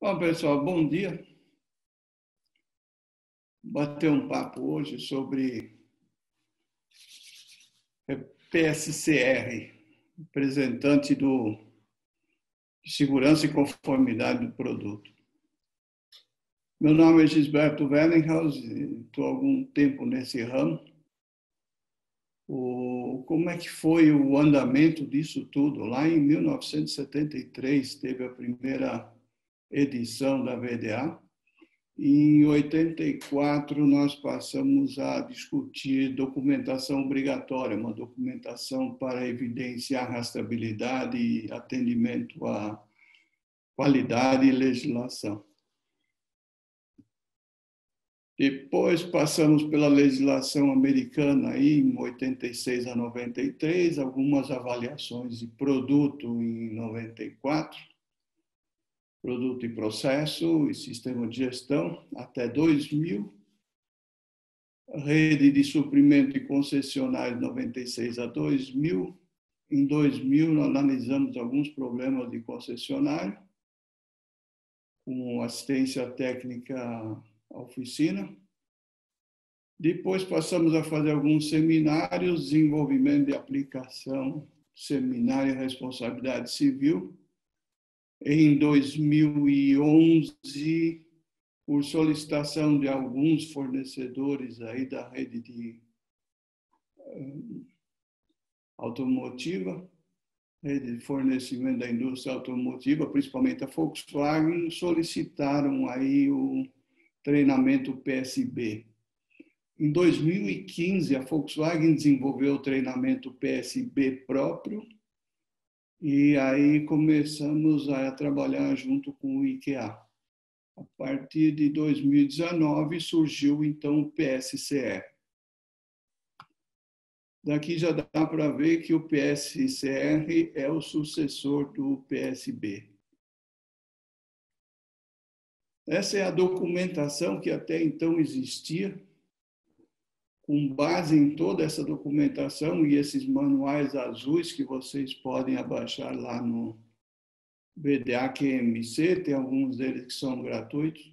Bom, pessoal, bom dia. Bater um papo hoje sobre PSCR, representante de segurança e conformidade do produto. Meu nome é Gisberto Wellinghaus, estou há algum tempo nesse ramo. Como é que foi o andamento disso tudo? Lá em 1973 teve a primeira edição da VDA. Em 84, nós passamos a discutir documentação obrigatória, uma documentação para evidenciar rastreabilidade e atendimento à qualidade e legislação. Depois passamos pela legislação americana aí, em 86 a 93, algumas avaliações de produto em 94, produto e processo e sistema de gestão até 2000, rede de suprimento e concessionário 96 a 2000. Em 2000, nós analisamos alguns problemas de concessionário, com assistência técnica à oficina. Depois passamos a fazer alguns seminários, desenvolvimento de aplicação, seminário em responsabilidade civil. Em 2011, por solicitação de alguns fornecedores aí da rede de automotiva, rede de fornecimento da indústria automotiva, principalmente a Volkswagen, solicitaram aí o treinamento PSB. Em 2015, a Volkswagen desenvolveu o treinamento PSB próprio e aí começamos a trabalhar junto com o IKEA. A partir de 2019 surgiu então o PSCR. Daqui já dá para ver que o PSCR é o sucessor do PSB. Essa é a documentação que até então existia. Com base em toda essa documentação e esses manuais azuis que vocês podem abaixar lá no VDA QMC, tem alguns deles que são gratuitos.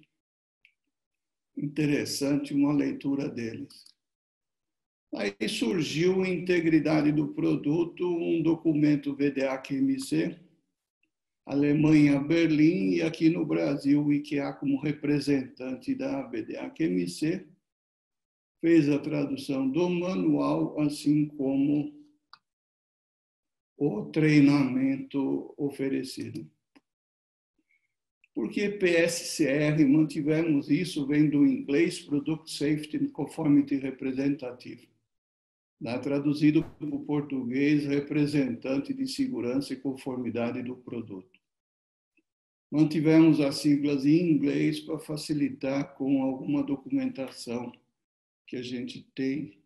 Interessante uma leitura deles. Aí surgiu Integridade do Produto, um documento VDA QMC, Alemanha, Berlim, e aqui no Brasil o IKEA como representante da VDA QMC, fez a tradução do manual, assim como o treinamento oferecido. Por que PSCR? Mantivemos isso, vem do inglês, Product Safety and Conformity Representative. Traduzido para o português, representante de segurança e conformidade do produto. Mantivemos as siglas em inglês para facilitar com alguma documentação que a gente tem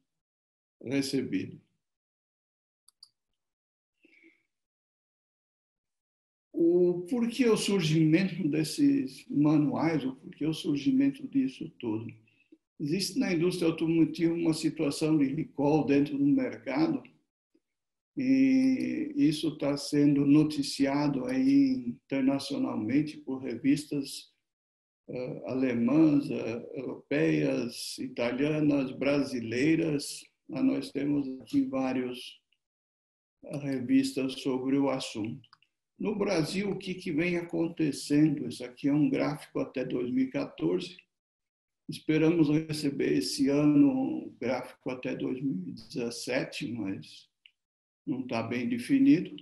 recebido. Por que o surgimento desses manuais, ou por que o surgimento disso tudo? Existe na indústria automotiva uma situação de recall dentro do mercado, e isso está sendo noticiado aí internacionalmente por revistas alemãs, europeias, italianas, brasileiras. Nós temos aqui várias revistas sobre o assunto. No Brasil, o que vem acontecendo? Isso aqui é um gráfico até 2014. Esperamos receber esse ano um gráfico até 2017, mas não está bem definido.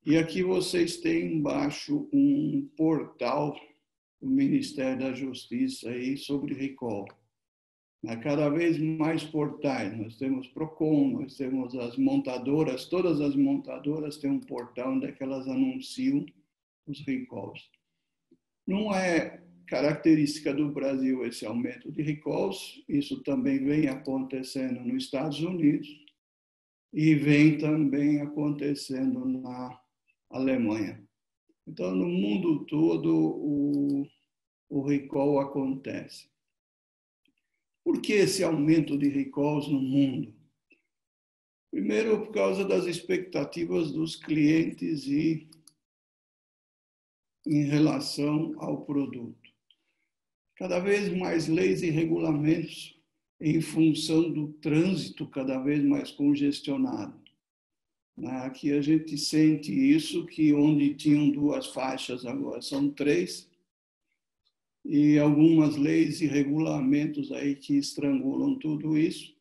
E aqui vocês têm embaixo um portal do Ministério da Justiça aí sobre recall. Há cada vez mais portais. Nós temos Procon, nós temos as montadoras, todas as montadoras têm um portal onde elas anunciam os recalls. Não é característica do Brasil esse aumento de recalls, isso também vem acontecendo nos Estados Unidos e vem também acontecendo na Alemanha. Então, no mundo todo, o recall acontece. Por que esse aumento de recalls no mundo? Primeiro, por causa das expectativas dos clientes e em relação ao produto. Cada vez mais leis e regulamentos em função do trânsito cada vez mais congestionado. Aqui a gente sente isso, que onde tinham 2 faixas agora são 3, e algumas leis e regulamentos aí que estrangulam tudo isso.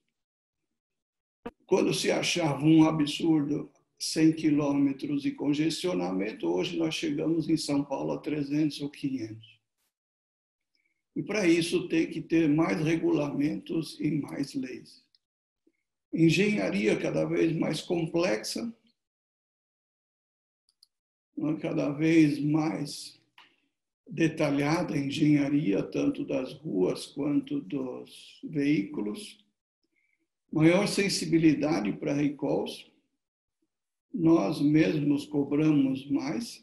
Quando se achava um absurdo 100 quilômetros de congestionamento, hoje nós chegamos em São Paulo a 300 ou 500. E para isso tem que ter mais regulamentos e mais leis. Engenharia cada vez mais complexa, cada vez mais detalhada a engenharia, tanto das ruas quanto dos veículos. Maior sensibilidade para recalls. Nós mesmos cobramos mais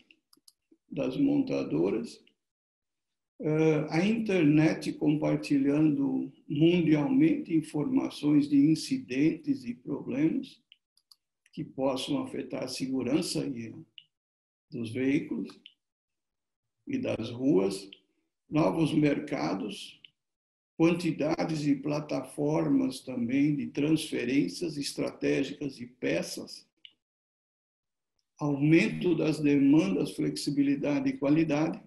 das montadoras. A internet compartilhando mundialmente informações de incidentes e problemas que possam afetar a segurança dos veículos e das ruas, novos mercados, quantidades e plataformas também de transferências estratégicas de peças, aumento das demandas, flexibilidade e qualidade,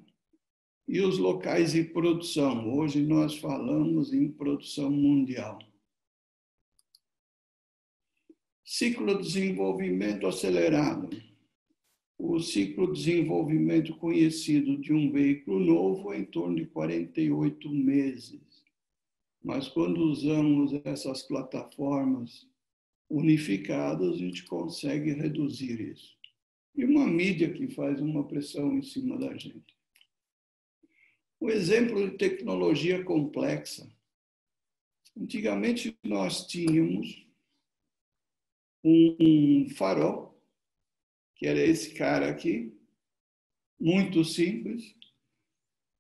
e os locais de produção. Hoje nós falamos em produção mundial. Ciclo de desenvolvimento acelerado. O ciclo de desenvolvimento conhecido de um veículo novo é em torno de 48 meses. Mas quando usamos essas plataformas unificadas, a gente consegue reduzir isso. E uma mídia que faz uma pressão em cima da gente. Um exemplo de tecnologia complexa. Antigamente nós tínhamos um farol, que era esse cara aqui, muito simples.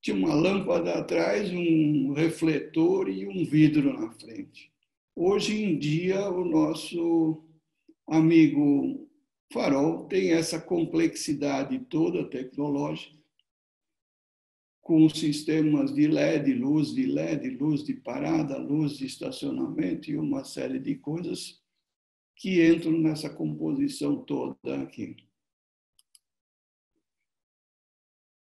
Tinha uma lâmpada atrás, um refletor e um vidro na frente. Hoje em dia, o nosso amigo farol tem essa complexidade toda tecnológica, com sistemas de LED, luz de parada, luz de estacionamento e uma série de coisas que entram nessa composição toda aqui.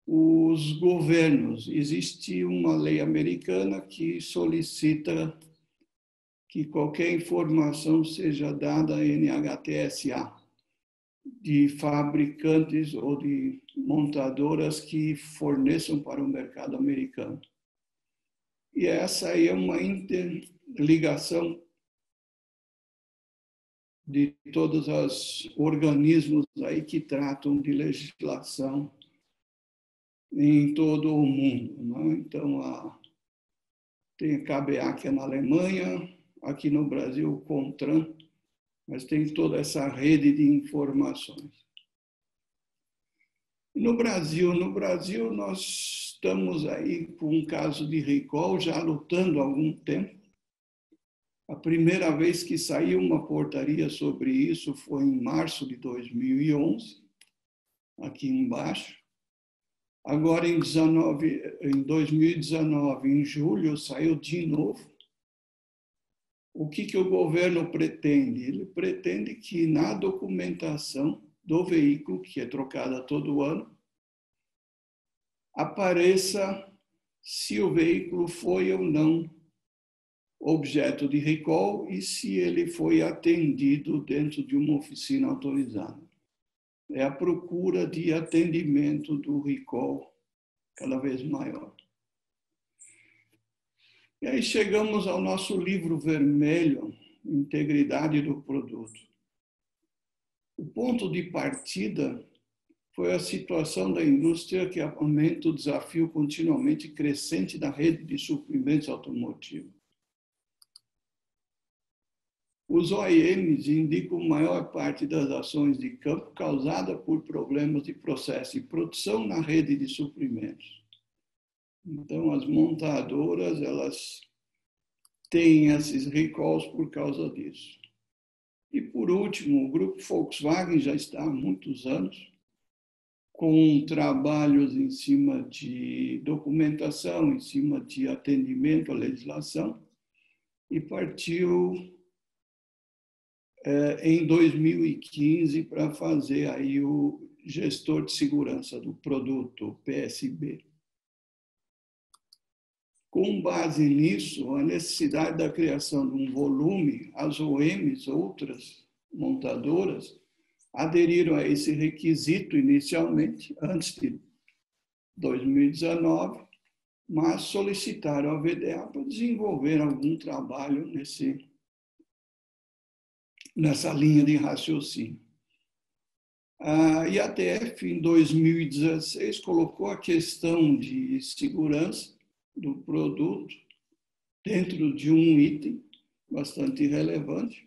Os governos, existe uma lei americana que solicita que qualquer informação seja dada à NHTSA, de fabricantes ou de montadoras que forneçam para o mercado americano. E essa aí é uma interligação de todos os organismos aí que tratam de legislação em todo o mundo. Não? Então, tem a KBA, que é na Alemanha, aqui no Brasil, o CONTRAN, mas tem toda essa rede de informações. No Brasil nós estamos aí com um caso de recall já lutando há algum tempo. A primeira vez que saiu uma portaria sobre isso foi em março de 2011, aqui embaixo. Agora, em 2019, em julho, saiu de novo. O que o governo pretende? Ele pretende que na documentação do veículo, que é trocada todo ano, apareça se o veículo foi ou não objeto de recall e se ele foi atendido dentro de uma oficina autorizada. É a procura de atendimento do recall cada vez maior. E aí chegamos ao nosso livro vermelho, Integridade do Produto. O ponto de partida foi a situação da indústria que aumenta o desafio continuamente crescente da rede de suprimentos automotivos. Os OEMs indicam a maior parte das ações de campo causada por problemas de processo de produção na rede de suprimentos. Então, as montadoras, elas têm esses recalls por causa disso. E, por último, o grupo Volkswagen já está há muitos anos com trabalhos em cima de documentação, em cima de atendimento à legislação, e partiu em 2015 para fazer aí o gestor de segurança do produto, PSB. Com base nisso, a necessidade da criação de um volume, as OEMs, outras montadoras, aderiram a esse requisito inicialmente, antes de 2019, mas solicitaram a VDA para desenvolver algum trabalho nessa linha de raciocínio. A IATF, em 2016, colocou a questão de segurança do produto dentro de um item bastante relevante.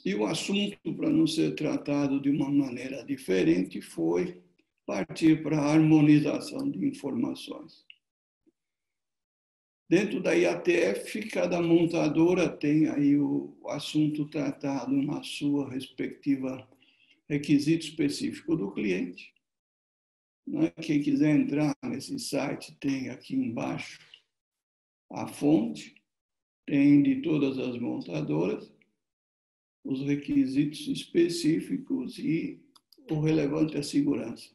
E o assunto, para não ser tratado de uma maneira diferente, foi partir para a harmonização de informações. Dentro da IATF, cada montadora tem aí o assunto tratado na sua respectiva requisito específico do cliente. Quem quiser entrar nesse site tem aqui embaixo a fonte, tem de todas as montadoras, os requisitos específicos e o relevante à segurança.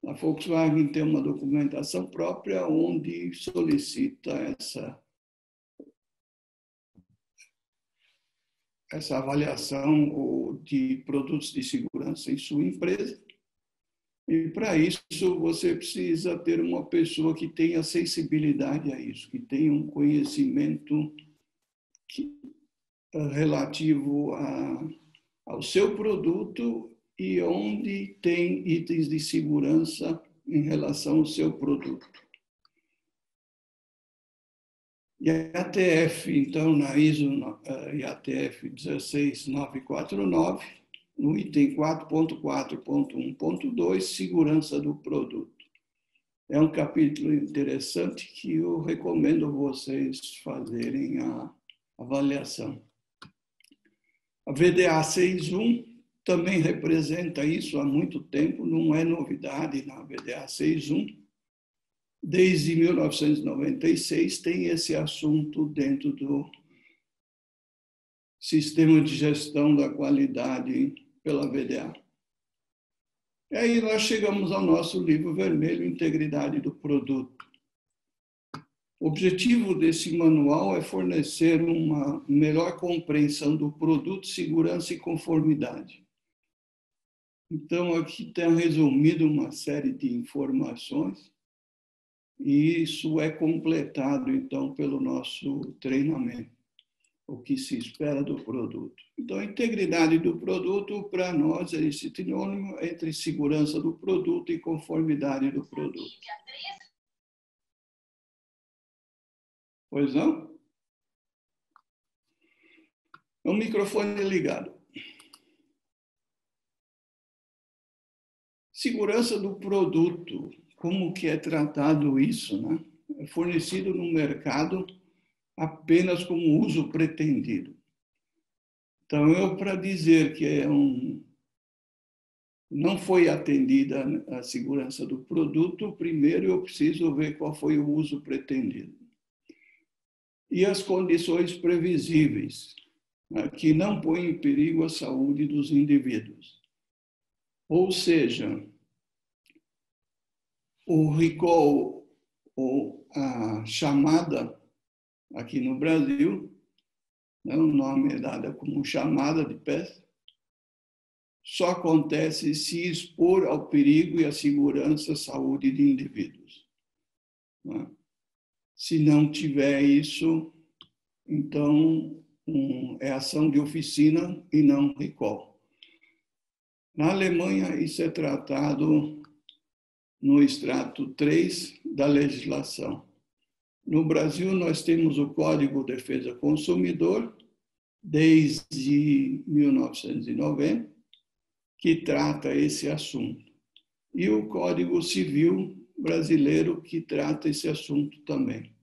A Volkswagen tem uma documentação própria onde solicita essa avaliação de produtos de segurança em sua empresa. E, para isso, você precisa ter uma pessoa que tenha sensibilidade a isso, que tenha um conhecimento relativo ao seu produto e onde tem itens de segurança em relação ao seu produto. E a IATF, então, na ISO IATF 16949, no item 4.4.1.2, segurança do produto. É um capítulo interessante que eu recomendo vocês fazerem a avaliação. A VDA 6.1 também representa isso há muito tempo, não é novidade na VDA 6.1. Desde 1996 tem esse assunto dentro do sistema de gestão da qualidade pela VDA. E aí nós chegamos ao nosso livro vermelho, Integridade do Produto. O objetivo desse manual é fornecer uma melhor compreensão do produto, segurança e conformidade. Então, aqui está resumido uma série de informações e isso é completado, então, pelo nosso treinamento, o que se espera do produto. Então, a integridade do produto, para nós, é esse sinônimo entre segurança do produto e conformidade do produto. Pois não? O microfone ligado. Segurança do produto, como que é tratado isso, né? É fornecido no mercado apenas como uso pretendido. Então, para dizer que não foi atendida a segurança do produto, primeiro eu preciso ver qual foi o uso pretendido. E as condições previsíveis, né, que não põem em perigo a saúde dos indivíduos. Ou seja, o recall, ou a chamada, aqui no Brasil, né, o nome é dado como chamada de peça, só acontece se expor ao perigo e à segurança, à saúde de indivíduos. Né? Se não tiver isso, então é ação de oficina e não recall. Na Alemanha, isso é tratado no extrato 3 da legislação. No Brasil, nós temos o Código de Defesa do Consumidor, desde 1990, que trata esse assunto. E o Código Civil brasileiro, que trata esse assunto também.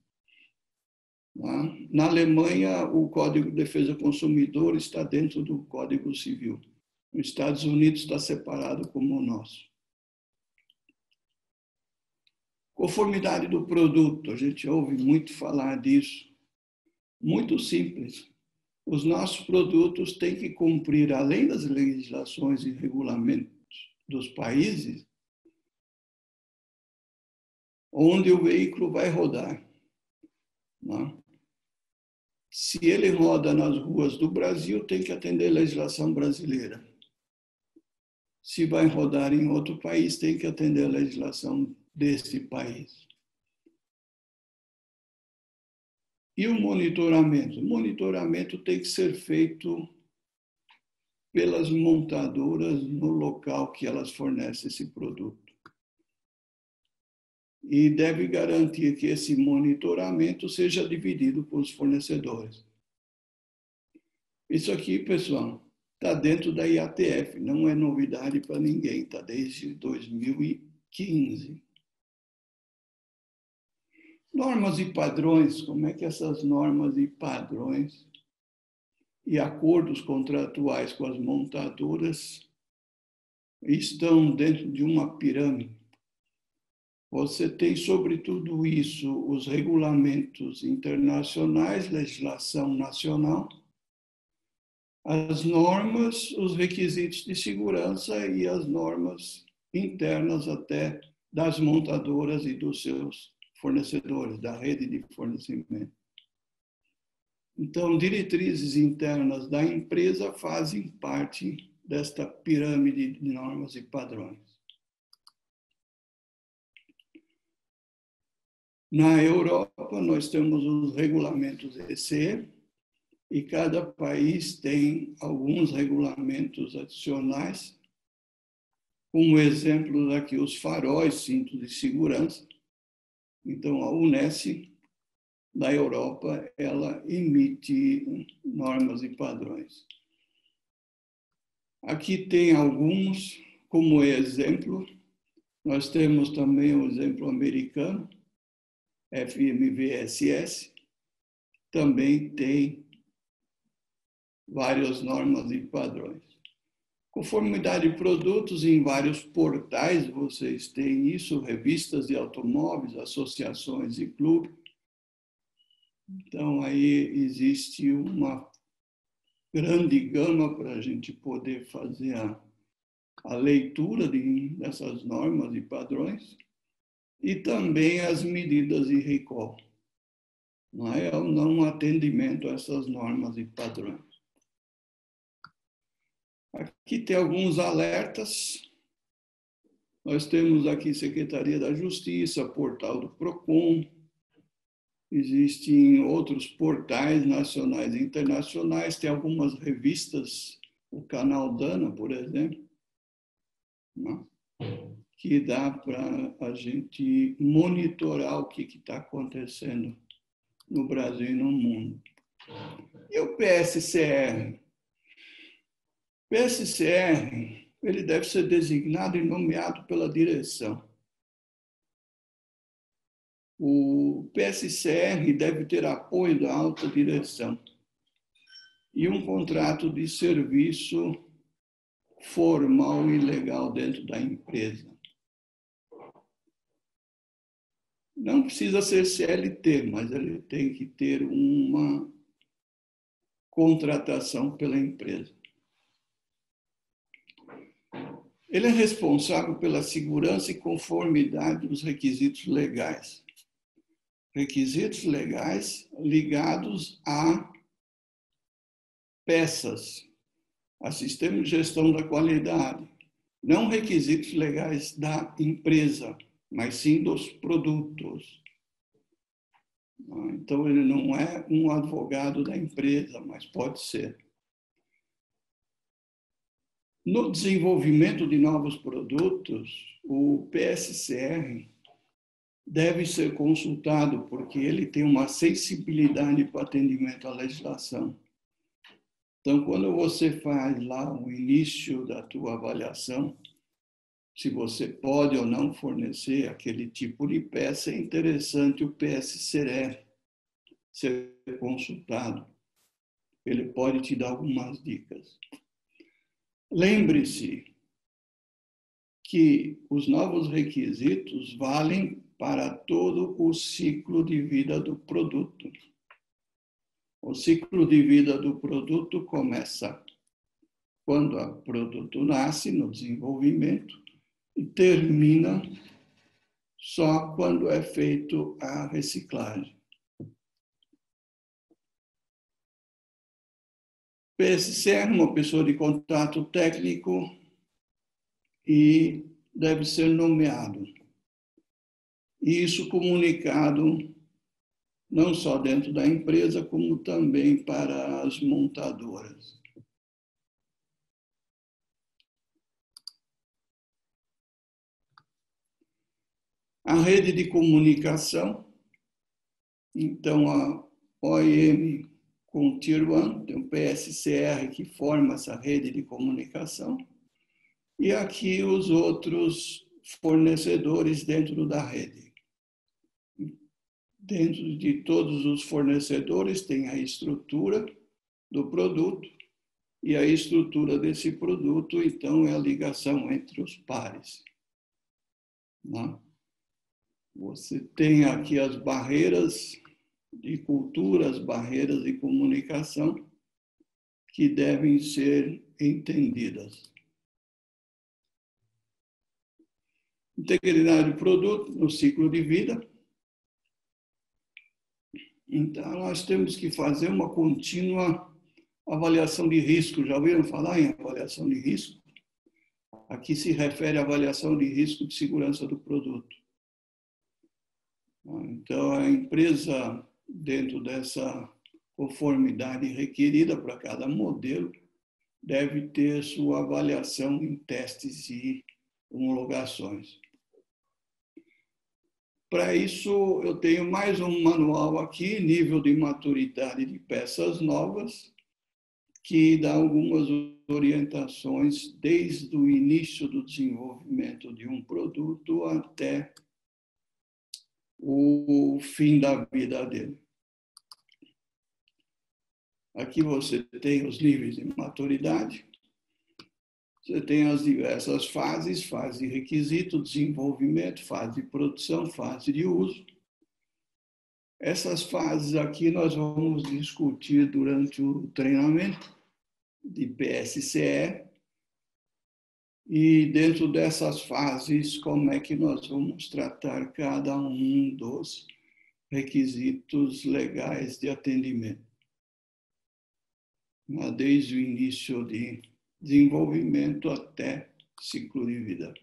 Na Alemanha, o Código de Defesa do Consumidor está dentro do Código Civil. Os Estados Unidos está separado como o nosso. Conformidade do produto, a gente ouve muito falar disso. Muito simples. Os nossos produtos têm que cumprir, além das legislações e regulamentos dos países, onde o veículo vai rodar. Né? Se ele roda nas ruas do Brasil, tem que atender a legislação brasileira. Se vai rodar em outro país, tem que atender a legislação desse país. E o monitoramento? O monitoramento tem que ser feito pelas montadoras no local que elas fornecem esse produto. E deve garantir que esse monitoramento seja dividido com os fornecedores. Isso aqui, pessoal, está dentro da IATF, não é novidade para ninguém, está desde 2015. Normas e padrões, como é que essas normas e padrões e acordos contratuais com as montadoras estão dentro de uma pirâmide? Você tem, sobre tudo isso, os regulamentos internacionais, legislação nacional, as normas, os requisitos de segurança e as normas internas até das montadoras e dos seus fornecedores, da rede de fornecimento. Então, diretrizes internas da empresa fazem parte desta pirâmide de normas e padrões. Na Europa, nós temos os regulamentos EC, e cada país tem alguns regulamentos adicionais, como exemplo daqui, os faróis, cintos de segurança. Então, a Unesco, da Europa, ela emite normas e padrões. Aqui tem alguns, como exemplo, nós temos também o exemplo americano, FMVSS, também tem várias normas e padrões. Conformidade de produtos, em vários portais vocês têm isso, revistas de automóveis, associações e clubes. Então, aí existe uma grande gama para a gente poder fazer a leitura dessas normas e padrões e também as medidas de recall. Não é o não atendimento a essas normas e padrões. Aqui tem alguns alertas. Nós temos aqui Secretaria da Justiça, portal do PROCON. Existem outros portais nacionais e internacionais. Tem algumas revistas, o canal Dana, por exemplo, né? Que dá para a gente monitorar o que está acontecendo no Brasil e no mundo. E o PSCR? O PSCR, ele deve ser designado e nomeado pela direção. O PSCR deve ter apoio da alta direção e um contrato de serviço formal e legal dentro da empresa. Não precisa ser CLT, mas ele tem que ter uma contratação pela empresa. Ele é responsável pela segurança e conformidade dos requisitos legais. Requisitos legais ligados a peças, a sistema de gestão da qualidade. Não requisitos legais da empresa, mas sim dos produtos. Então, ele não é um advogado da empresa, mas pode ser. No desenvolvimento de novos produtos, o PSCR deve ser consultado, porque ele tem uma sensibilidade para atendimento à legislação. Então, quando você faz lá o início da tua avaliação, se você pode ou não fornecer aquele tipo de peça, é interessante o PSCR ser consultado. Ele pode te dar algumas dicas. Lembre-se que os novos requisitos valem para todo o ciclo de vida do produto. O ciclo de vida do produto começa quando o produto nasce, no desenvolvimento, e termina só quando é feito a reciclagem. PSC é uma pessoa de contato técnico e deve ser nomeado. E isso comunicado não só dentro da empresa, como também para as montadoras. A rede de comunicação, então a OEM com o Tier 1, tem o PSCR que forma essa rede de comunicação, e aqui os outros fornecedores dentro da rede. Dentro de todos os fornecedores tem a estrutura do produto, e a estrutura desse produto, então, é a ligação entre os pares. Você tem aqui as barreiras de cultura, as barreiras de comunicação, que devem ser entendidas. Integridade do produto no ciclo de vida. Então, nós temos que fazer uma contínua avaliação de risco. Já ouviram falar em avaliação de risco? Aqui se refere à avaliação de risco de segurança do produto. Então, a empresa, dentro dessa conformidade requerida para cada modelo, deve ter sua avaliação em testes e homologações. Para isso, eu tenho mais um manual aqui, nível de maturidade de peças novas, que dá algumas orientações desde o início do desenvolvimento de um produto até o fim da vida dele. Aqui você tem os níveis de maturidade, você tem as diversas fases, fase de requisito, desenvolvimento, fase de produção, fase de uso. Essas fases aqui nós vamos discutir durante o treinamento de PSCE, e dentro dessas fases, como é que nós vamos tratar cada um dos requisitos legais de atendimento. Desde o início de desenvolvimento até ciclo de vida.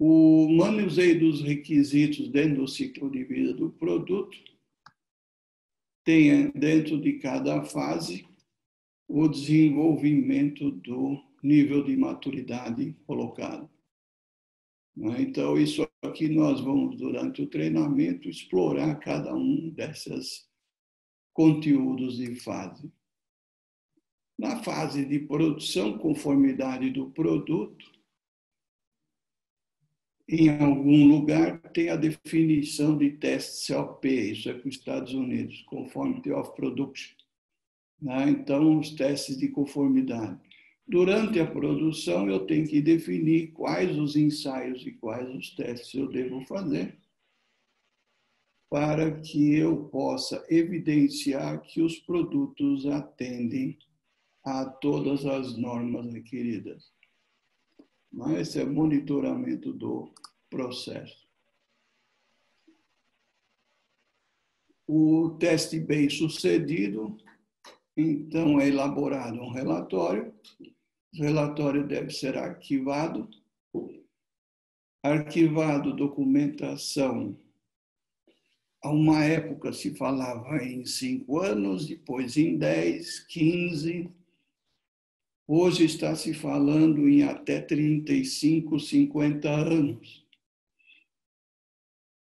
O manuseio dos requisitos dentro do ciclo de vida do produto tem dentro de cada fase o desenvolvimento do nível de maturidade colocado. Então, isso aqui nós vamos, durante o treinamento, explorar cada um desses conteúdos de fase. Na fase de produção, conformidade do produto, em algum lugar tem a definição de teste COP, isso é para os Estados Unidos, Conformity of Production. Então, os testes de conformidade. Durante a produção, eu tenho que definir quais os ensaios e quais os testes eu devo fazer para que eu possa evidenciar que os produtos atendem a todas as normas requeridas. Esse é o monitoramento do processo. O teste bem sucedido, então, é elaborado um relatório. O relatório deve ser arquivado. Arquivado documentação. A uma época se falava em 5 anos, depois em 10, 15. Hoje está se falando em até 35, 50 anos.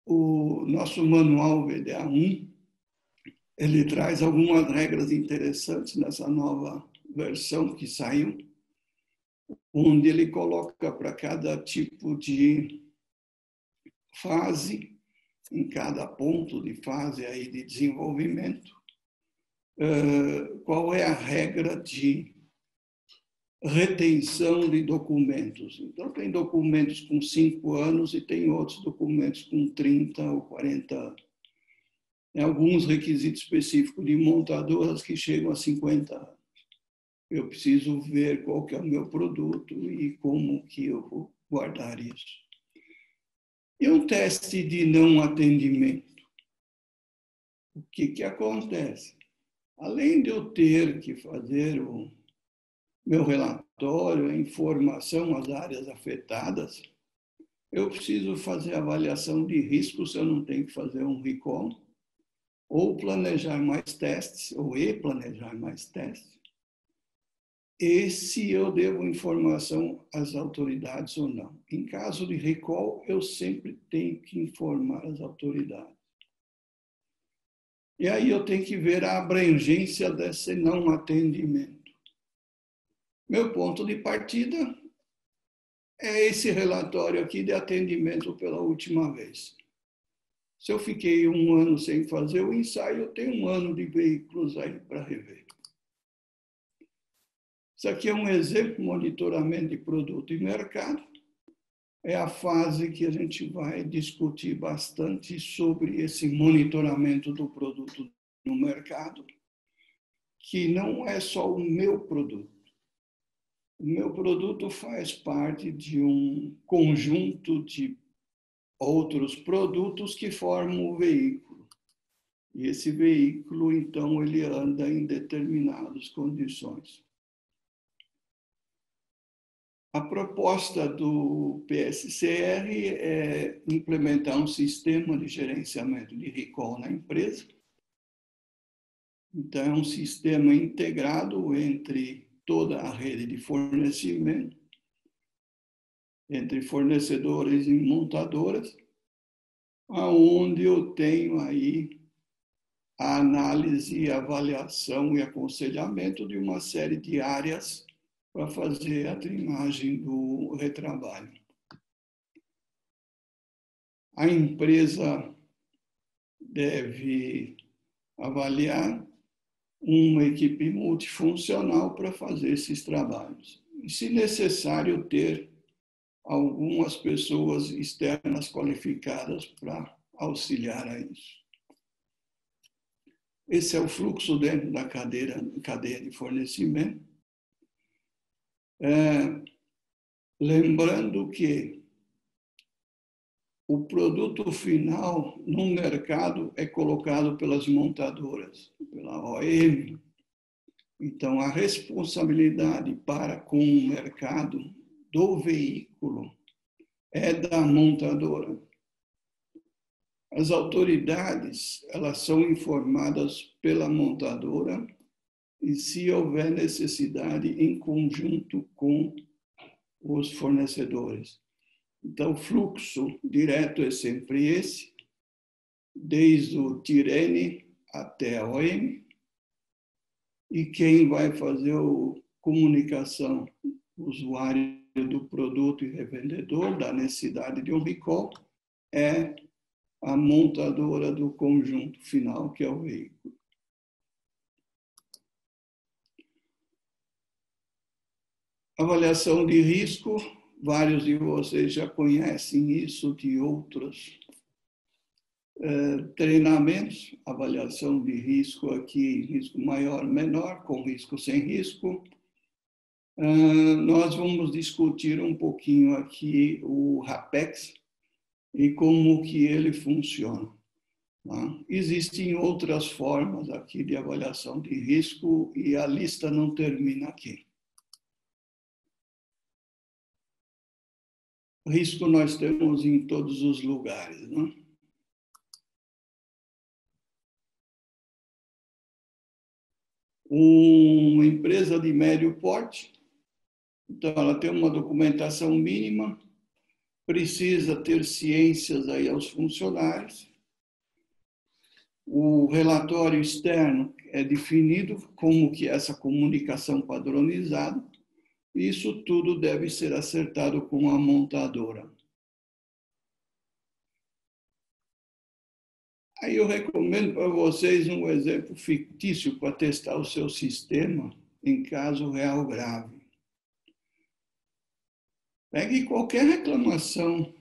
O nosso manual VDA1, ele traz algumas regras interessantes nessa nova versão que saiu, onde ele coloca para cada tipo de fase, em cada ponto de fase aí de desenvolvimento, qual é a regra de retenção de documentos. Então, tem documentos com 5 anos e tem outros documentos com 30 ou 40 anos. Tem alguns requisitos específicos de montadoras que chegam a 50 anos. Eu preciso ver qual que é o meu produto e como que eu vou guardar isso. E um teste de não atendimento. O que acontece? Além de eu ter que fazer o meu relatório, a informação às áreas afetadas, eu preciso fazer avaliação de risco se eu não tenho que fazer um recall, ou planejar mais testes, ou planejar mais testes, e se eu devo informação às autoridades ou não. Em caso de recall, eu sempre tenho que informar as autoridades. E aí eu tenho que ver a abrangência desse não atendimento. Meu ponto de partida é esse relatório aqui de atendimento pela última vez. Se eu fiquei 1 ano sem fazer o ensaio, eu tenho 1 ano de veículos aí para rever. Isso aqui é um exemplo de monitoramento de produto e mercado. É a fase que a gente vai discutir bastante sobre esse monitoramento do produto no mercado, que não é só o meu produto. O meu produto faz parte de um conjunto de outros produtos que formam o veículo. E esse veículo, então, ele anda em determinadas condições. A proposta do PSCR é implementar um sistema de gerenciamento de recall na empresa. Então, é um sistema integrado entre toda a rede de fornecimento, entre fornecedores e montadoras, aonde eu tenho aí a análise, avaliação e aconselhamento de uma série de áreas para fazer a trimagem do retrabalho. A empresa deve avaliar uma equipe multifuncional para fazer esses trabalhos. E, se necessário, ter algumas pessoas externas qualificadas para auxiliar a isso. Esse é o fluxo dentro da cadeia de fornecimento. Lembrando que o produto final no mercado é colocado pelas montadoras, pela OEM. Então, a responsabilidade para com o mercado do veículo é da montadora. As autoridades, elas são informadas pela montadora e, se houver necessidade, em conjunto com os fornecedores. Então, o fluxo direto é sempre esse, desde o Tirrene até a OEM, e quem vai fazer a comunicação, o usuário do produto e revendedor, da necessidade de um recall, é a montadora do conjunto final, que é o veículo. Avaliação de risco, vários de vocês já conhecem isso de outros treinamentos. Avaliação de risco aqui, risco maior, menor, com risco, sem risco. Nós vamos discutir um pouquinho aqui o RAPEX e como que ele funciona. Tá? Existem outras formas aqui de avaliação de risco e a lista não termina aqui. Risco nós temos em todos os lugares, né? Uma empresa de médio porte, então ela tem uma documentação mínima, precisa ter ciências aí aos funcionários. O relatório externo é definido como que essa comunicação padronizada. Isso tudo deve ser acertado com a montadora. Aí eu recomendo para vocês um exemplo fictício para testar o seu sistema em caso real grave. Pegue qualquer reclamação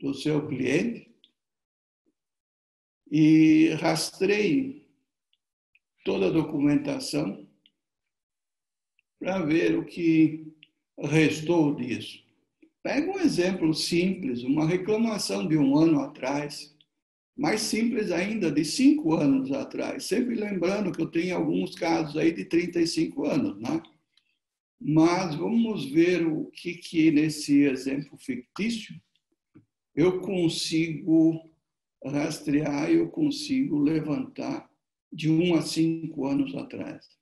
do seu cliente e rastreie toda a documentação para ver o que restou disso. Pega um exemplo simples, uma reclamação de 1 ano atrás, mais simples ainda, de 5 anos atrás. Sempre lembrando que eu tenho alguns casos aí de 35 anos, né? Mas vamos ver o que nesse exemplo fictício eu consigo rastrear, eu consigo levantar de 1 a 5 anos atrás.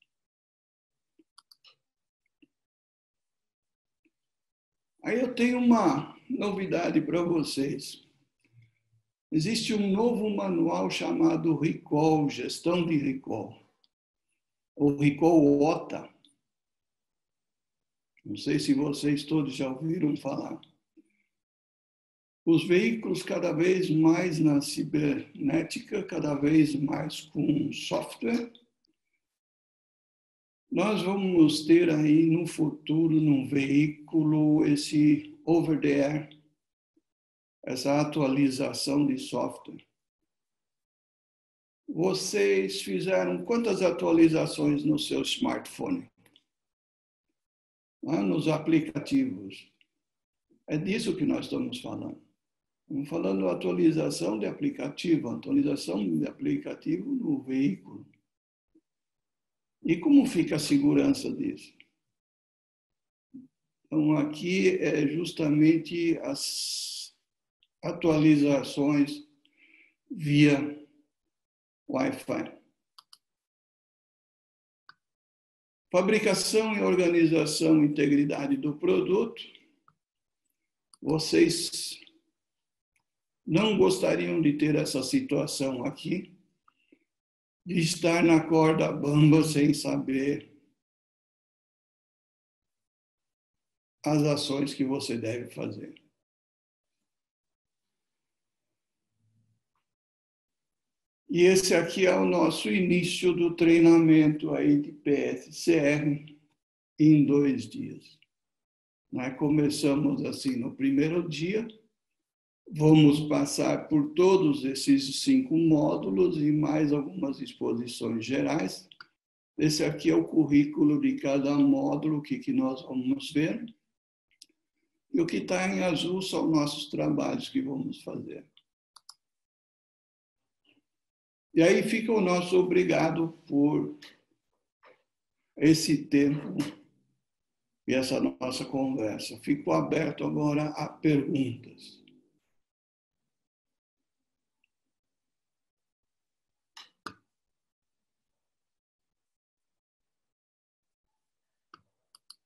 Aí eu tenho uma novidade para vocês. Existe um novo manual chamado Recall, Gestão de Recall, ou Recall OTA. Não sei se vocês todos já ouviram falar. Os veículos cada vez mais na cibernética, cada vez mais com software. Nós vamos ter aí no futuro, num veículo, esse over-the-air, essa atualização de software. Vocês fizeram quantas atualizações no seu smartphone? Nos aplicativos. É disso que nós estamos falando. Estamos falando de atualização de aplicativo no veículo. E como fica a segurança disso? Então, aqui é justamente as atualizações via Wi-Fi. Fabricação e organização e integridade do produto. Vocês não gostariam de ter essa situação aqui, de estar na corda bamba sem saber as ações que você deve fazer. E esse aqui é o nosso início do treinamento aí de PSCR em 2 dias. Nós começamos assim no primeiro dia, vamos passar por todos esses 5 módulos e mais algumas exposições gerais. Esse aqui é o currículo de cada módulo, o que nós vamos ver. E o que está em azul são nossos trabalhos que vamos fazer. E aí fica o nosso obrigado por esse tempo e essa nossa conversa. Fico aberto agora a perguntas.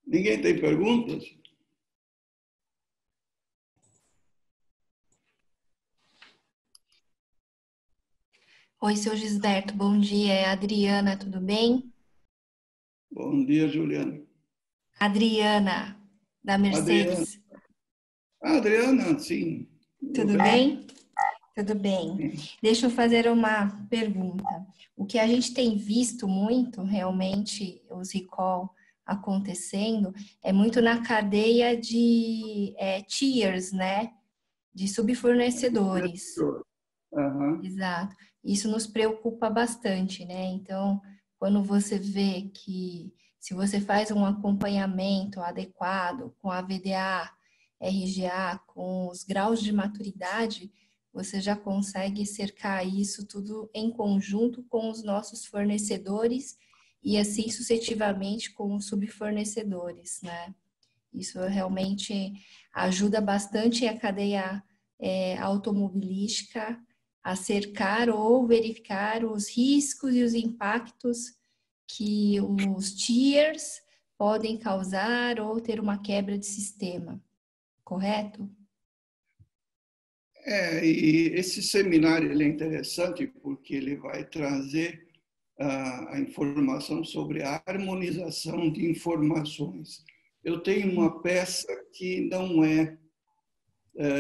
Ninguém tem perguntas? Oi, seu Gisberto, bom dia. É a Adriana, tudo bem? Bom dia, Juliana. Adriana, da Adriana. Mercedes. Adriana, sim. Tudo bem? Tudo bem. Deixa eu fazer uma pergunta. O que a gente tem visto muito, realmente, os recall acontecendo, é muito na cadeia de tiers, né? De subfornecedores. Uhum. Exato. Isso nos preocupa bastante, né? Então, quando você vê que se você faz um acompanhamento adequado com a VDA, RGA, com os graus de maturidade, você já consegue cercar isso tudo em conjunto com os nossos fornecedores e assim sucessivamente com os subfornecedores, né? Isso realmente ajuda bastante a cadeia automobilística a cercar ou verificar os riscos e os impactos que os tiers podem causar ou ter uma quebra de sistema, correto? E esse seminário ele é interessante porque ele vai trazer a informação sobre a harmonização de informações. Eu tenho uma peça que não é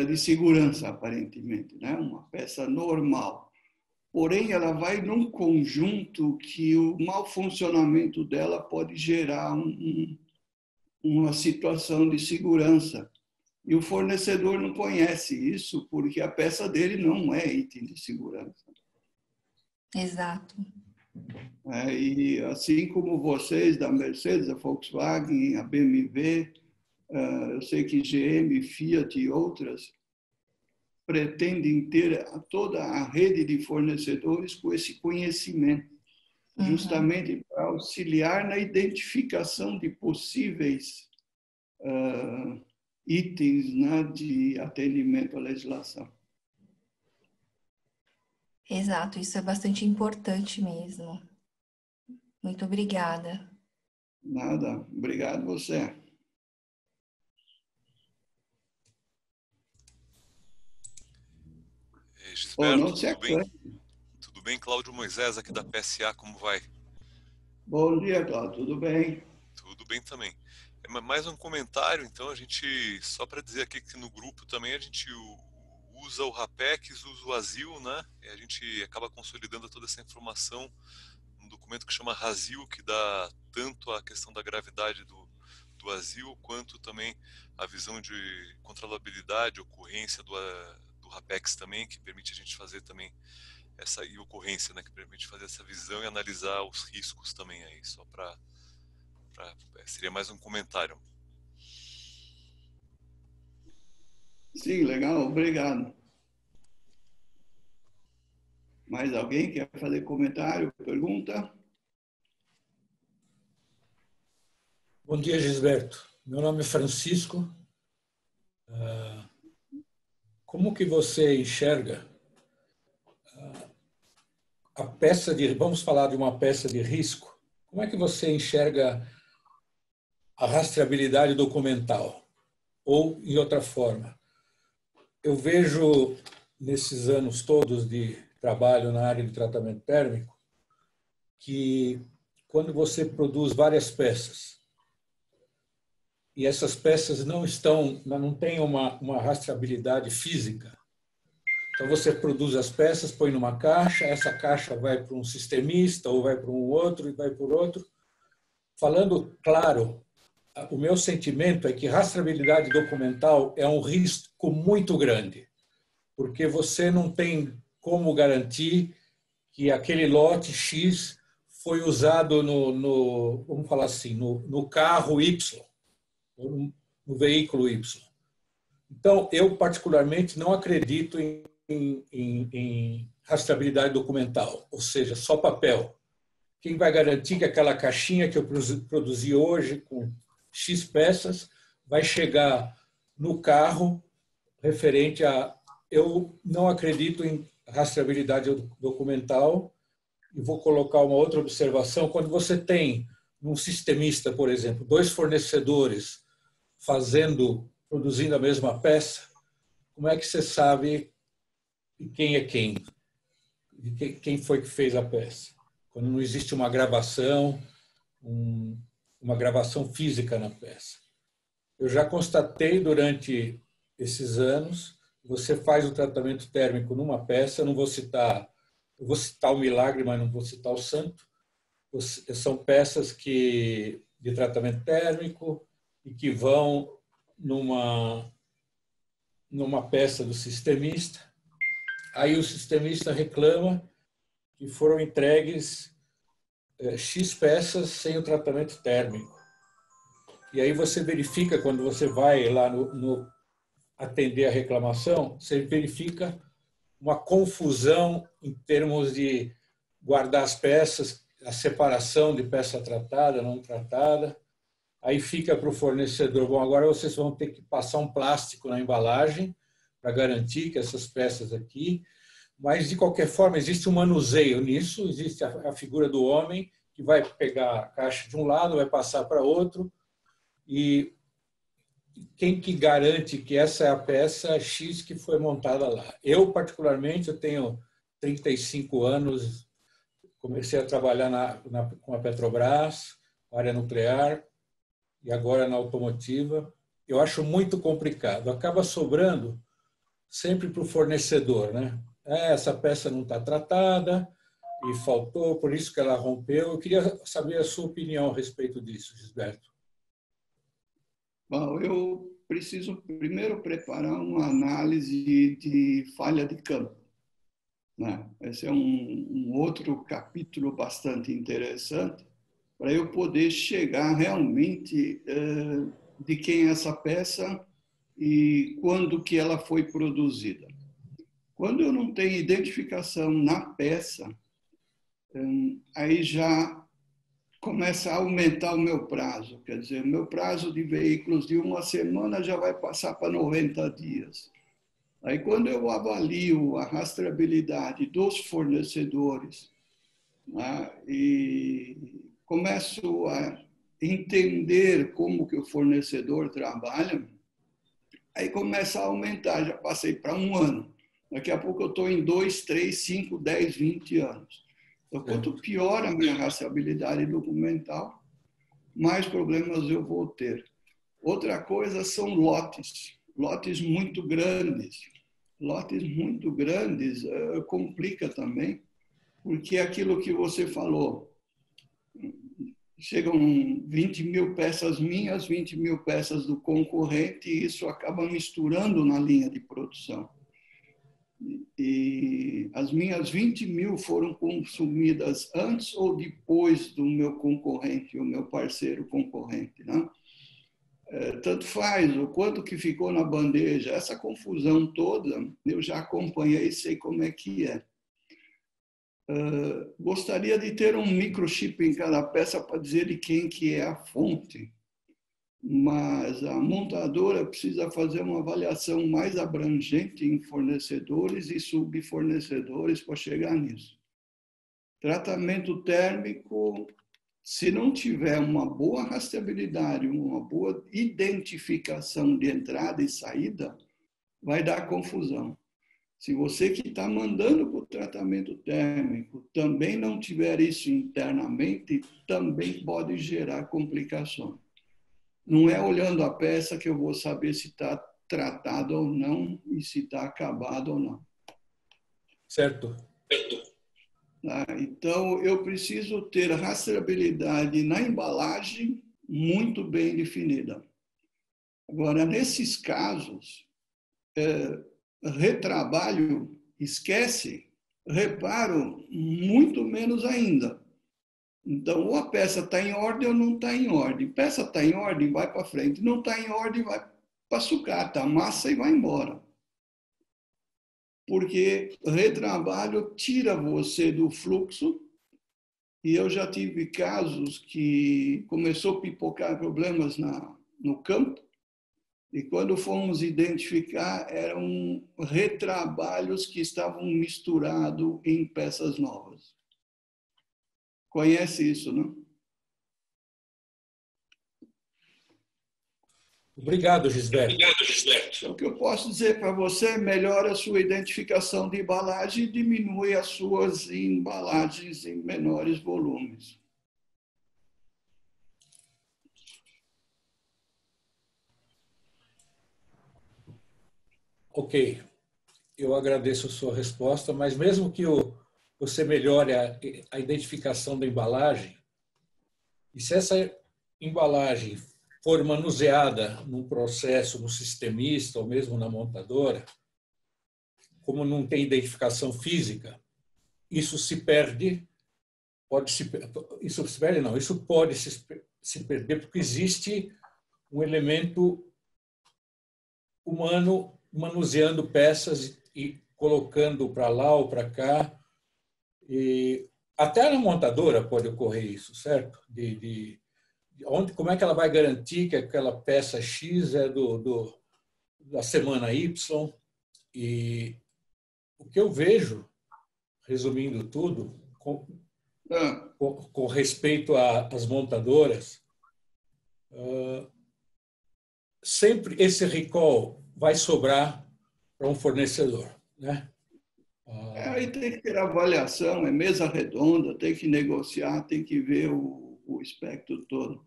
de segurança, aparentemente, né? Uma peça normal. porém ela vai num conjunto que o mau funcionamento dela pode gerar uma situação de segurança. E o fornecedor não conhece isso porque a peça dele não é item de segurança. Exato. E assim como vocês da Mercedes, a Volkswagen, a BMW, eu sei que GM, Fiat e outras pretendem ter toda a rede de fornecedores com esse conhecimento, justamente para auxiliar na identificação de possíveis itens, né, de atendimento à legislação. Exato, isso é bastante importante mesmo. Muito obrigada. Nada, obrigado você. Gisberto, tudo bem? Tudo bem? Cláudio Moisés aqui da PSA, como vai? Bom dia, Cláudio, tudo bem? Tudo bem também. Mais um comentário, então, só para dizer aqui que no grupo também a gente usa o RAPEX, usa o ASIL, né? E a gente acaba consolidando toda essa informação num documento que chama RASIL, que dá tanto a questão da gravidade do ASIL, quanto também a visão de controlabilidade, ocorrência do RAPEX também, que permite a gente fazer também essa e ocorrência, né, que permite fazer essa visão e analisar os riscos também aí, só seria mais um comentário. Sim, legal, obrigado. Mais alguém quer fazer comentário, pergunta? Bom dia, Gisberto. Meu nome é Francisco. Como que você enxerga a peça de... Vamos falar de uma peça de risco. Como é que você enxerga a rastreabilidade documental? Ou, em outra forma, eu vejo, nesses anos todos de trabalho na área de tratamento térmico, que quando você produz várias peças, e essas peças não têm uma rastreabilidade física. Então, você produz as peças, põe numa caixa, essa caixa vai para um sistemista, ou vai para um outro, e vai por outro. Falando claro, o meu sentimento é que rastreabilidade documental é um risco muito grande, porque você não tem como garantir que aquele lote X foi usado vamos falar assim, no carro Y, no veículo Y. Então, eu particularmente não acredito em rastreabilidade documental, ou seja, só papel. Quem vai garantir que aquela caixinha que eu produzi hoje com X peças vai chegar no carro referente a... Eu não acredito em rastreabilidade documental e vou colocar uma outra observação. Quando você tem um sistemista, por exemplo, 2 fornecedores produzindo a mesma peça, como é que você sabe quem é quem? Quem foi que fez a peça? Quando não existe uma gravação, uma gravação física na peça. Eu já constatei durante esses anos, você faz o tratamento térmico numa peça, eu vou citar o milagre, mas não vou citar o santo. São peças de tratamento térmico e que vão numa peça do sistemista. Aí o sistemista reclama que foram entregues X peças sem o tratamento térmico. E aí você verifica, quando você vai lá atender a reclamação, você verifica uma confusão em termos de guardar as peças, a separação de peça tratada, não tratada. Aí fica para o fornecedor, bom, agora vocês vão ter que passar um plástico na embalagem para garantir que essas peças aqui, mas de qualquer forma existe um manuseio nisso, existe a figura do homem que vai pegar a caixa de um lado, vai passar para outro, e quem que garante que essa é a peça X que foi montada lá? Eu, particularmente, eu tenho 35 anos, comecei a trabalhar com a Petrobras, área nuclear, e agora na automotiva. Eu acho muito complicado. Acaba sobrando sempre para o fornecedor, né? essa peça não está tratada e faltou, por isso que ela rompeu. Eu queria saber a sua opinião a respeito disso, Gisberto. Bom, eu preciso primeiro preparar uma análise de falha de campo, né? Esse é um outro capítulo bastante interessante para eu poder chegar realmente de quem é essa peça e quando que ela foi produzida. Quando eu não tenho identificação na peça, aí já começa a aumentar o meu prazo. Quer dizer, o meu prazo de veículos de uma semana já vai passar para 90 dias. Aí, quando eu avalio a rastreabilidade dos fornecedores, né, e começo a entender como que o fornecedor trabalha, aí começa a aumentar. Já passei para 1 ano. Daqui a pouco eu estou em 2, 3, 5, 10, 20 anos. Então, quanto pior a minha rastreabilidade documental, mais problemas eu vou ter. Outra coisa são lotes muito grandes. Lotes muito grandes complica também, porque aquilo que você falou, chegam 20 mil peças minhas, 20 mil peças do concorrente, e isso acaba misturando na linha de produção. E as minhas 20 mil foram consumidas antes ou depois do meu concorrente, o meu parceiro concorrente, né? Tanto faz, o quanto que ficou na bandeja, essa confusão toda, eu já acompanhei e sei como é que é. Gostaria de ter um microchip em cada peça para dizer de quem que é a fonte, mas a montadora precisa fazer uma avaliação mais abrangente em fornecedores e subfornecedores para chegar nisso. Tratamento térmico, se não tiver uma boa rastreabilidade, uma boa identificação de entrada e saída, vai dar confusão. Se você que está mandando para o tratamento térmico também não tiver isso internamente, também pode gerar complicações. Não é olhando a peça que eu vou saber se está tratado ou não e se está acabado ou não. Certo. Então, eu preciso ter rastreabilidade na embalagem muito bem definida. Agora, nesses casos, retrabalho, esquece, reparo, muito menos ainda. Então, ou a peça está em ordem ou não está em ordem. Peça está em ordem, vai para frente. Não está em ordem, vai para sucata, amassa e vai embora. Porque retrabalho tira você do fluxo. E eu já tive casos que começou a pipocar problemas no campo. E quando fomos identificar, eram retrabalhos que estavam misturados em peças novas. Conhece isso, não? Obrigado, Gisberto. Então, o que eu posso dizer para você, melhora a sua identificação de embalagem e diminui as suas embalagens em menores volumes. Ok, eu agradeço a sua resposta, mas mesmo que você melhore a identificação da embalagem, e se essa embalagem for manuseada num processo, no sistemista ou mesmo na montadora, como não tem identificação física, isso se perde, isso pode se perder porque existe um elemento humano manuseando peças e colocando para lá ou para cá. E até na montadora pode ocorrer isso, certo? Como é que ela vai garantir que aquela peça X é da semana Y? E o que eu vejo, resumindo tudo, com respeito às montadoras, sempre esse recall vai sobrar para um fornecedor, né? Aí tem que ter avaliação, é mesa redonda, tem que negociar, tem que ver o espectro todo.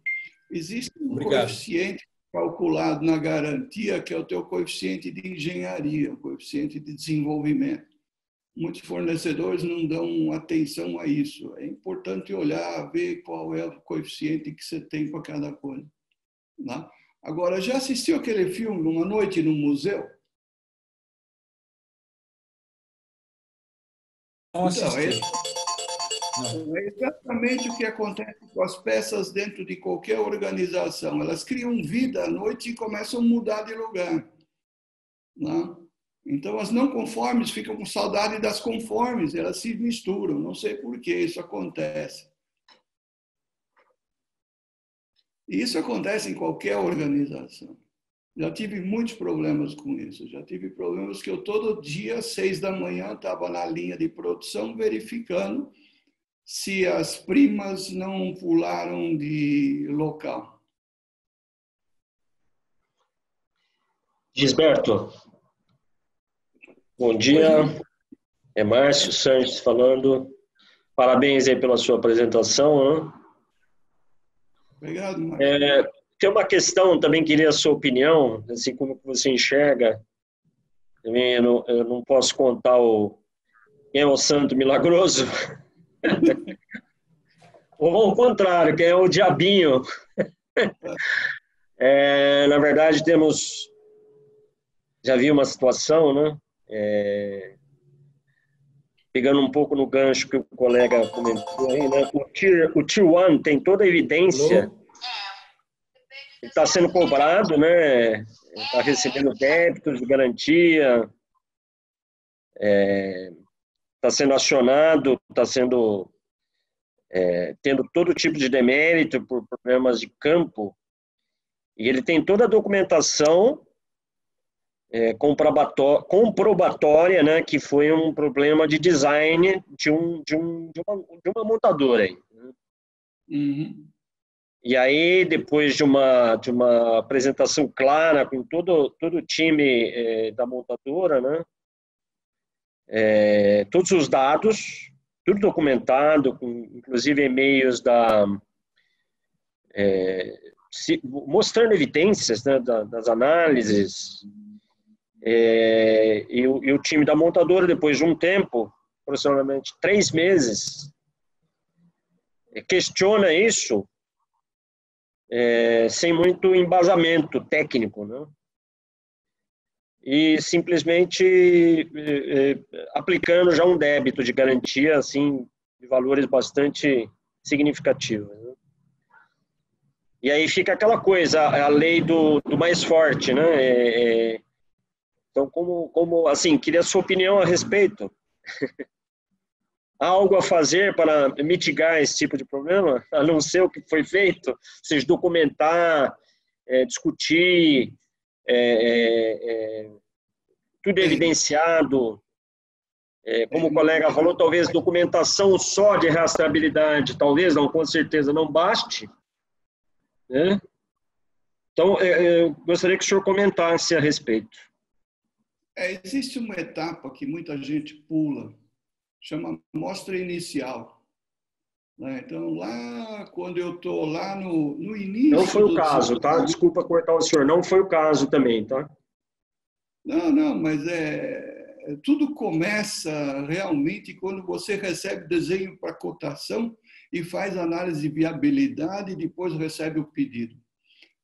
Existe um coeficiente calculado na garantia, que é o teu coeficiente de engenharia, o coeficiente de desenvolvimento. muitos fornecedores não dão atenção a isso. É importante olhar, ver qual é o coeficiente que você tem para cada coisa. Né? Agora, já assistiu aquele filme, Uma Noite no Museu? Não Então, assisti. é exatamente o que acontece com as peças dentro de qualquer organização. Elas criam vida à noite e começam a mudar de lugar. Né? Então, as não conformes ficam com saudade das conformes, elas se misturam. Não sei por que isso acontece. E isso acontece em qualquer organização. Já tive muitos problemas com isso. Já tive problemas que eu todo dia, às 6 da manhã, estava na linha de produção verificando se as primas não pularam de local. Gisberto, bom dia. É Márcio Sanches falando. Parabéns aí pela sua apresentação. Né? Obrigado, Márcio. Tem uma questão, também queria a sua opinião, assim como você enxerga. Eu não posso contar quem é o santo milagroso. Ou ao contrário, quem é o diabinho. Na verdade, já vi uma situação, né? Pegando um pouco no gancho que o colega comentou aí, né? O Tier 1 tem toda a evidência. Ele está sendo cobrado, né? Está recebendo débitos de garantia, está sendo acionado, está tendo todo tipo de demérito por problemas de campo, e ele tem toda a documentação comprobatória, né, que foi um problema de design de uma montadora aí. Uhum. E aí, depois de uma apresentação clara com todo o time da montadora, né, todos os dados, tudo documentado, inclusive e-mails mostrando evidências, né, das análises, e o time da montadora, depois de um tempo, aproximadamente 3 meses, questiona isso sem muito embasamento técnico, né? E simplesmente aplicando já um débito de garantia, assim, de valores bastante significativos, né? E aí fica aquela coisa, a lei do mais forte, né? Então, assim, queria a sua opinião a respeito. Há algo a fazer para mitigar esse tipo de problema, a não ser o que foi feito, ou seja, documentar, discutir, tudo evidenciado. Como o colega falou, talvez documentação só de rastreabilidade, talvez, não, com certeza, não baste. Né? Então, eu gostaria que o senhor comentasse a respeito. Existe uma etapa que muita gente pula, chama amostra inicial. Né? Então, lá, quando eu estou lá no início... Não foi o caso, tá? Desculpa cortar o senhor, não foi o caso também, tá? Não, mas tudo começa realmente quando você recebe desenho para cotação e faz análise de viabilidade e depois recebe o pedido.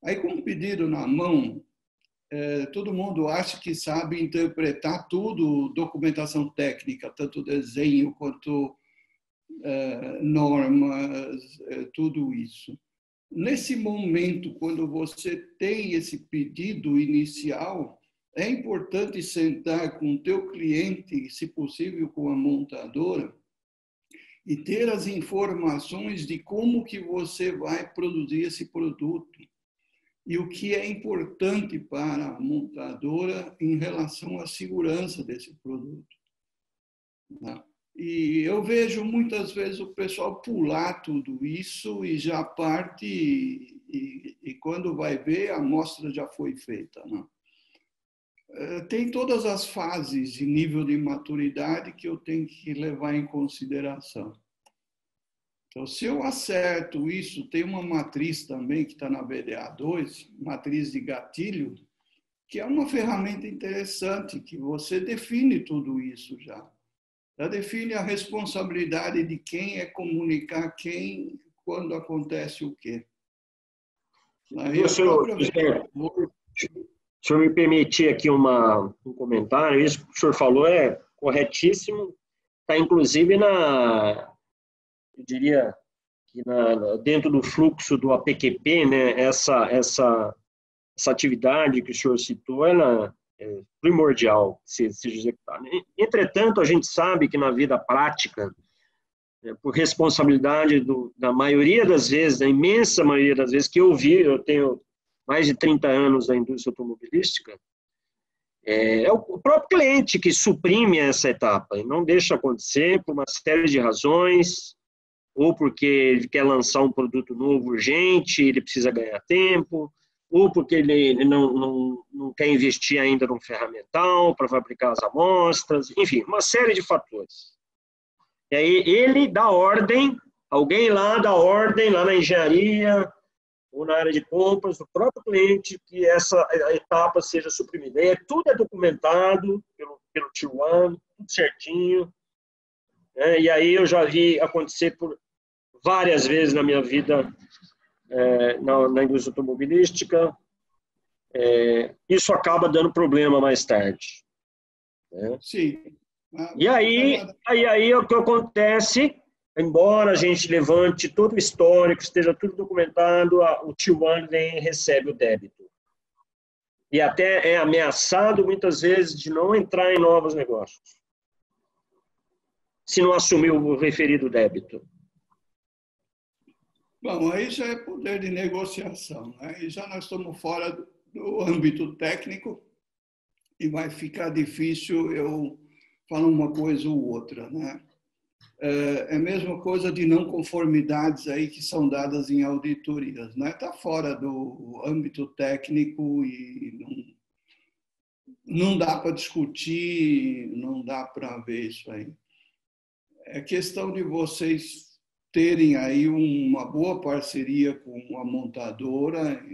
Aí, com o pedido na mão, todo mundo acha que sabe interpretar tudo, documentação técnica, tanto desenho quanto normas, tudo isso. Nesse momento, quando você tem esse pedido inicial, é importante sentar com o teu cliente, se possível com a montadora, e ter as informações de como que você vai produzir esse produto e o que é importante para a montadora em relação à segurança desse produto. E eu vejo muitas vezes o pessoal pular tudo isso e já parte e quando vai ver, a amostra já foi feita. Não? Tem todas as fases de nível de maturidade que eu tenho que levar em consideração. Então, se eu acerto isso, tem uma matriz também que está na VDA 2, matriz de gatilho, que é uma ferramenta interessante, que você define tudo isso já. Ela define a responsabilidade de quem é comunicar quem, quando acontece o quê. Aí a própria... Se o senhor me permitir aqui um comentário, isso que o senhor falou é corretíssimo, está inclusive eu diria que dentro do fluxo do APQP, né, essa atividade que o senhor citou, ela é primordial se executar. Entretanto, a gente sabe que na vida prática, por responsabilidade da maioria das vezes, da imensa maioria das vezes que eu tenho mais de 30 anos na indústria automobilística, é o próprio cliente que suprime essa etapa e não deixa acontecer por uma série de razões, ou porque ele quer lançar um produto novo urgente, ele precisa ganhar tempo, ou porque ele não quer investir ainda num ferramental para fabricar as amostras, enfim, uma série de fatores. E aí ele dá ordem, alguém lá dá ordem, lá na engenharia, ou na área de compras, do próprio cliente, que essa etapa seja suprimida. E tudo é documentado pelo Tier 1, tudo certinho. Né? E aí eu já vi acontecer por várias vezes na minha vida na indústria automobilística. Isso acaba dando problema mais tarde. Né? Sim. E aí o que acontece, embora a gente levante todo o histórico, esteja tudo documentado, o Tier 1 vem e recebe o débito. E até é ameaçado, muitas vezes, de não entrar em novos negócios, se não assumir o referido débito. Bom, aí já é poder de negociação, né? E já nós estamos fora do âmbito técnico e vai ficar difícil eu falar uma coisa ou outra, né? É a mesma coisa de não conformidades aí que são dadas em auditorias, né? Está fora do âmbito técnico e não dá para discutir, não dá para ver isso aí. É questão de vocês terem aí uma boa parceria com a montadora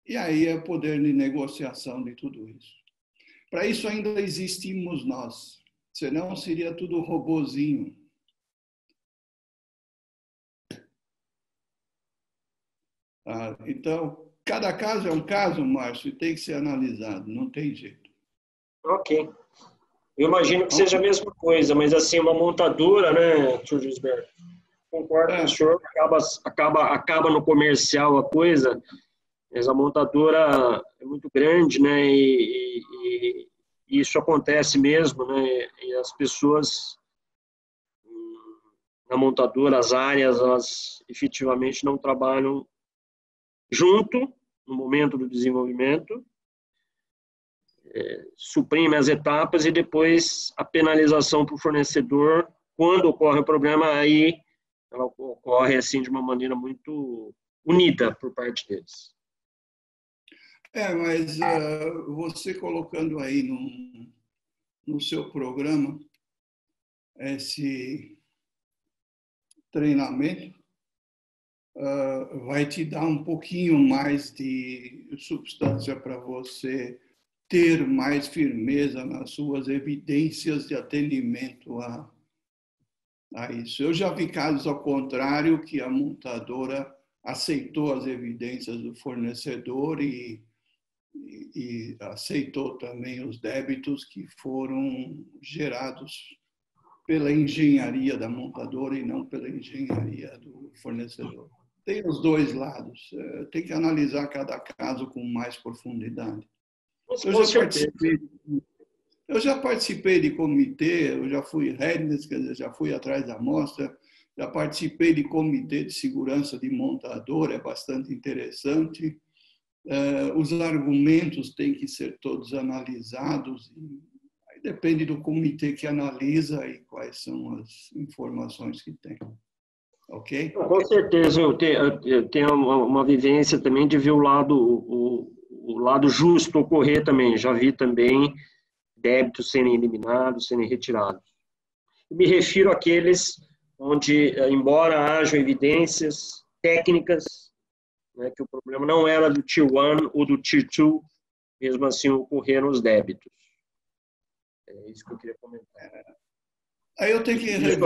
e aí é poder de negociação de tudo isso. Para isso ainda existimos nós. Senão seria tudo robozinho. Então, cada caso é um caso, Márcio, e tem que ser analisado, não tem jeito. Ok. Eu imagino que seja a mesma coisa, mas assim, uma montadora, né, Sr. Gisberto? Concordo com o senhor, acaba no comercial a coisa, mas a montadora é muito grande, né, e isso acontece mesmo, né? E as pessoas na montadora, as áreas, elas efetivamente não trabalham junto no momento do desenvolvimento, suprimem as etapas e depois a penalização para o fornecedor, quando ocorre o problema, aí ela ocorre assim de uma maneira muito unida por parte deles. Mas você colocando aí no seu programa esse treinamento vai te dar um pouquinho mais de substância para você ter mais firmeza nas suas evidências de atendimento a isso. Eu já vi casos ao contrário, que a montadora aceitou as evidências do fornecedor e aceitou também os débitos que foram gerados pela engenharia da montadora e não pela engenharia do fornecedor. Tem os dois lados. Tem que analisar cada caso com mais profundidade. Eu já participei de comitê, eu já fui readiness, quer dizer, já fui atrás da amostra, já participei de comitê de segurança de montadora, é bastante interessante. Os argumentos têm que ser todos analisados, aí depende do comitê que analisa e quais são as informações que tem. Ok? Com certeza, eu tenho uma vivência também de ver o lado justo ocorrer também. Já vi também débitos serem eliminados, serem retirados. Eu me refiro àqueles onde, embora hajam evidências técnicas, né, que o problema não era do Tier 1 ou do Tier 2, mesmo assim ocorreram os débitos. É isso que eu queria comentar. Aí eu tenho que rever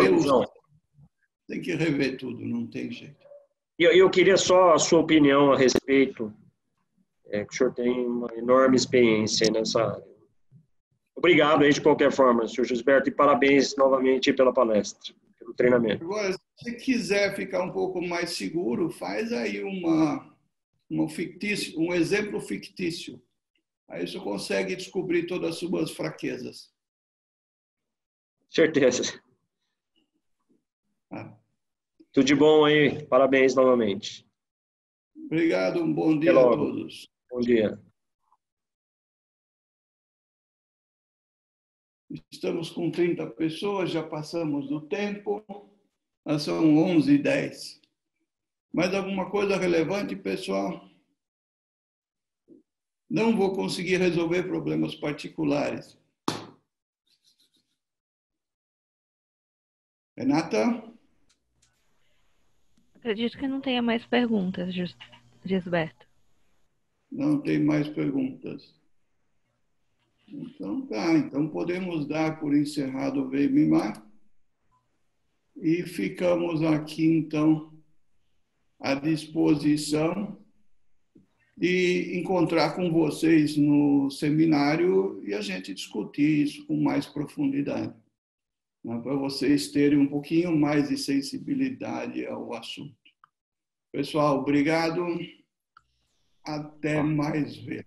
tudo, não tem jeito. E eu queria só a sua opinião a respeito, que o senhor tem uma enorme experiência nessa área. Obrigado aí de qualquer forma, senhor Gisberto, e parabéns novamente pela palestra, pelo treinamento. Agora, se você quiser ficar um pouco mais seguro, faz aí um exemplo fictício. Aí você consegue descobrir todas as suas fraquezas. Certeza. Ah. Tudo de bom aí, parabéns novamente. Obrigado, um bom dia a todos. Bom dia. Estamos com 30 pessoas, já passamos do tempo, são 11h10. Mais alguma coisa relevante, pessoal? Não vou conseguir resolver problemas particulares. Renata? Acredito que não tenha mais perguntas, Gisberto. Não tem mais perguntas. Então tá, então podemos dar por encerrado o webinar e ficamos aqui então à disposição de encontrar com vocês no seminário e a gente discutir isso com mais profundidade, né, para vocês terem um pouquinho mais de sensibilidade ao assunto. Pessoal, obrigado. Até mais ver.